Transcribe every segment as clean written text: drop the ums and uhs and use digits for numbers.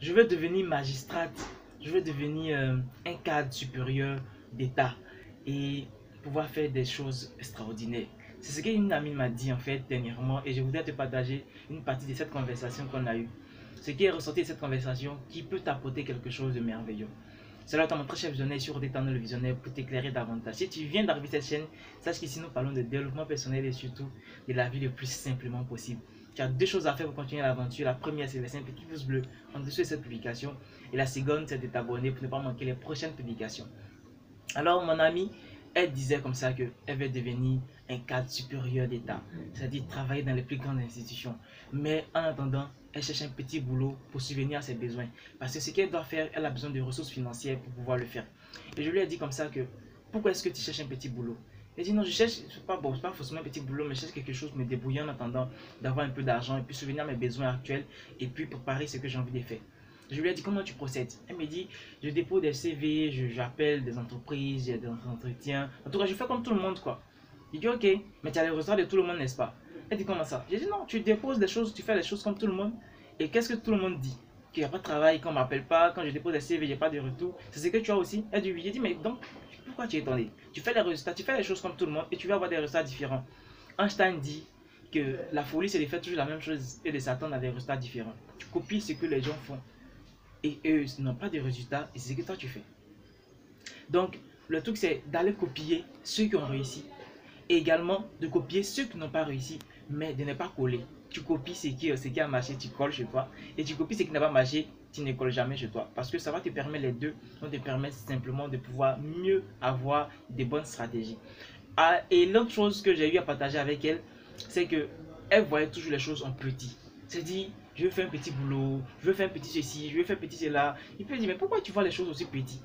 je veux devenir magistrate, je veux devenir un cadre supérieur d'État et pouvoir faire des choses extraordinaires. C'est ce qu'une amie m'a dit en fait dernièrement et je voudrais te partager une partie de cette conversation qu'on a eue. Ce qui est ressorti de cette conversation qui peut t'apporter quelque chose de merveilleux. C'est là mon très cher visionnaire sur Détendre le visionnaire pour t'éclairer davantage. Si tu viens d'arriver cette chaîne, sache qu'ici nous parlons de développement personnel et surtout de la vie le plus simplement possible. Tu as deux choses à faire pour continuer l'aventure. La première, c'est de laisser un petit pouce bleu en dessous de cette publication. Et la seconde, c'est de t'abonner pour ne pas manquer les prochaines publications. Alors, mon amie, elle disait comme ça qu'elle veut devenir un cadre supérieur d'État, c'est-à-dire travailler dans les plus grandes institutions. Mais en attendant, elle cherche un petit boulot pour subvenir à ses besoins. Parce que ce qu'elle doit faire, elle a besoin de ressources financières pour pouvoir le faire. Et je lui ai dit comme ça que, pourquoi est-ce que tu cherches un petit boulot? Elle dit non, je cherche, c'est pas forcément un petit boulot, mais je cherche quelque chose pour me débrouiller en attendant d'avoir un peu d'argent et puis subvenir à mes besoins actuels et puis préparer ce que j'ai envie de faire. Je lui ai dit comment tu procèdes. Elle me dit je dépose des CV, j'appelle des entreprises, j'ai des entretiens. En tout cas, je fais comme tout le monde quoi. Il dit ok, mais tu as les résultats de tout le monde, n'est-ce pas? Elle dit comment ça? J'ai dit non, tu déposes des choses, tu fais les choses comme tout le monde. Et qu'est-ce que tout le monde dit? Qu'il n'y a pas de travail, qu'on ne m'appelle pas, quand je dépose des CV, j'ai pas de retour. C'est ce que tu as aussi? Elle dit oui. J'ai dit mais donc, pourquoi tu es étonné? Tu fais les résultats, tu fais les choses comme tout le monde et tu vas avoir des résultats différents. Einstein dit que la folie c'est de faire toujours la même chose et de s'attendre à des résultats différents. Tu copies ce que les gens font. Et eux n'ont pas de résultats et c'est ce que toi tu fais. Donc, le truc c'est d'aller copier ceux qui ont réussi. Et également de copier ceux qui n'ont pas réussi, mais de ne pas coller. Tu copies ce qui a marché, tu colles chez toi. Et tu copies ce qui n'a pas marché, tu ne colles jamais chez toi. Parce que ça va te permettre les deux. Ça te permet simplement de pouvoir mieux avoir des bonnes stratégies. Ah, et l'autre chose que j'ai eu à partager avec elle, c'est que elle voyait toujours les choses en petit. C'est-à-dire, je veux faire un petit boulot, je veux faire un petit ceci, je veux faire un petit cela. Il peut dire, mais pourquoi tu vois les choses aussi petites?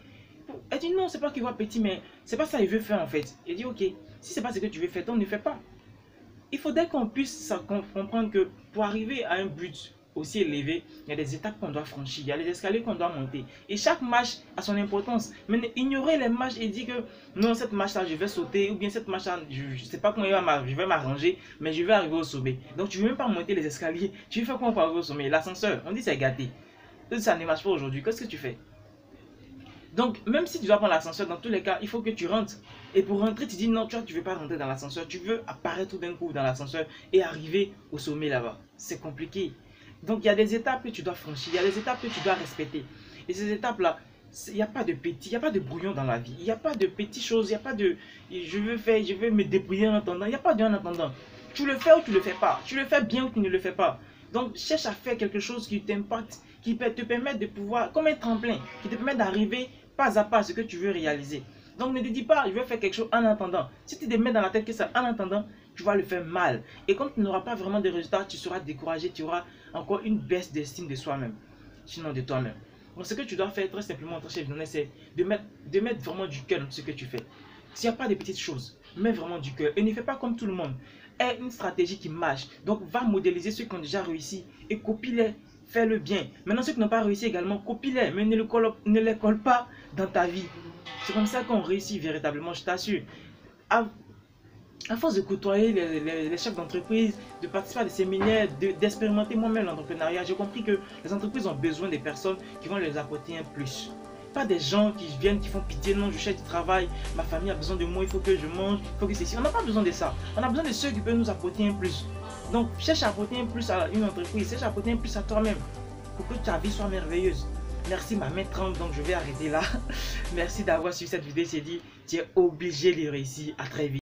Elle dit, non, c'est pas qu'il voit petit, mais c'est pas ça qu'il veut faire en fait. Il dit, ok, si c'est pas ce que tu veux faire, donc ne fais pas. Il faudrait qu'on puisse comprendre que pour arriver à un but aussi élevé, il y a des étapes qu'on doit franchir, il y a les escaliers qu'on doit monter. Et chaque marche a son importance. Mais ignorer les marches et dire que non, cette marche-là, je vais sauter, ou bien cette marche-là, je ne sais pas comment je vais m'arranger, mais je vais arriver au sommet. Donc tu ne veux même pas monter les escaliers, tu veux faire comment pour arriver au sommet? L'ascenseur, on dit c'est gâté. Ça ne marche pas aujourd'hui, qu'est-ce que tu fais? Donc, même si tu dois prendre l'ascenseur, dans tous les cas, il faut que tu rentres. Et pour rentrer, tu dis non, tu ne veux pas rentrer dans l'ascenseur. Tu veux apparaître tout d'un coup dans l'ascenseur et arriver au sommet là-bas. C'est compliqué. Donc, il y a des étapes que tu dois franchir. Il y a des étapes que tu dois respecter. Et ces étapes-là, il n'y a pas de petit, il n'y a pas de brouillon dans la vie. Il n'y a pas de petites choses. Il n'y a pas de je veux me débrouiller en attendant. Il n'y a pas de en attendant. Tu le fais ou tu ne le fais pas. Tu le fais bien ou tu ne le fais pas. Donc, cherche à faire quelque chose qui t'impacte, qui peut te permettre de pouvoir, comme un tremplin, qui te permet d'arriver pas à pas ce que tu veux réaliser. Donc ne te dis pas, je vais faire quelque chose en attendant. Si tu te mets dans la tête que ça en attendant, tu vas le faire mal. Et quand tu n'auras pas vraiment de résultats, tu seras découragé, tu auras encore une baisse d'estime de soi-même, sinon de toi-même. Donc ce que tu dois faire très simplement, très cher, c'est de mettre vraiment du cœur dans ce que tu fais. S'il n'y a pas de petites choses, mets vraiment du cœur et ne fais pas comme tout le monde. Aie une stratégie qui marche. Donc va modéliser ceux qui ont déjà réussi et copie-les. Fais-le bien. Maintenant, ceux qui n'ont pas réussi également, copie-les, mais ne les colle pas dans ta vie. C'est comme ça qu'on réussit véritablement, je t'assure. À force de côtoyer les chefs d'entreprise, de participer à des séminaires, d'expérimenter moi-même l'entrepreneuriat, j'ai compris que les entreprises ont besoin des personnes qui vont les apporter un plus. Pas des gens qui viennent, qui font pitié, non, je cherche du travail, ma famille a besoin de moi, il faut que je mange, il faut que ceci. On n'a pas besoin de ça. On a besoin de ceux qui peuvent nous apporter un plus. Donc, cherche à apporter un plus à une entreprise, cherche à apporter un plus à toi-même pour que ta vie soit merveilleuse. Merci, ma main tremble, donc je vais arrêter là. Merci d'avoir suivi cette vidéo. C'est dit, tu es obligé de réussir. À très vite.